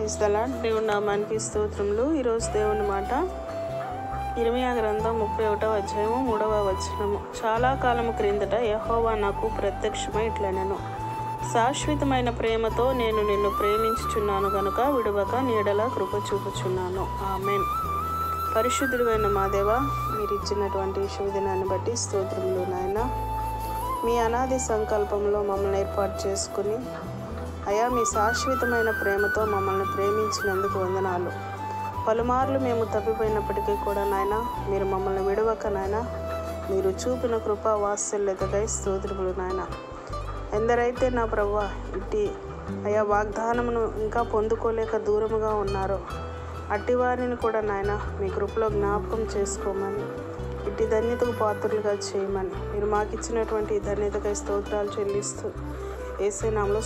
Praise the lord. దేవుని నామానికి స్తోత్రములు. ఈరోజు దేవుని మాట ఇర్మీయా గ్రంథం 31వ అధ్యాయము 3వ వచనము. చాలా కాలము క్రిందట యెహోవా నాకు ప్రత్యక్షమై ఇట్లనెను, శాశ్వతమైన ప్రేమతో నేను నిన్ను ప్రేమించుచున్నాను గనుక విడువక నీడలా కృప చూపుచున్నాను. ఆమేన్. పరిశుద్ధుడైన మా దేవా, మీరు ఇచ్చినటువంటి శుభదినాన్ని బట్టి స్తోత్రములు నాయన. మీ అనాది సంకల్పంలో మమ్మల్ని ఏర్పాటు చేసుకుని అయా మీ శాశ్వతమైన ప్రేమతో మమ్మల్ని ప్రేమించినందుకు వందనాలు. పలుమార్లు మేము తప్పిపోయినప్పటికీ కూడా నాయన మీరు మమ్మల్ని విడవక నాయన మీరు చూపిన కృపా వాత్సల్యతకై స్తోత్రములు నాయన. ఎందరైతే నా ప్రభువా ఇట్టి అయా వాగ్దానమును ఇంకా పొందుకోలేక దూరముగా ఉన్నారో అట్టి వారిని కూడా నాయన మీ కృపలో జ్ఞాపకం చేసుకోమని, ఇట్టి ధన్యతకు పాత్రలుగా చేయమని మీరు మాకు ఇచ్చినటువంటి ధన్యతకై స్తోత్రాలు చెల్లిస్తూ యేసు నామములో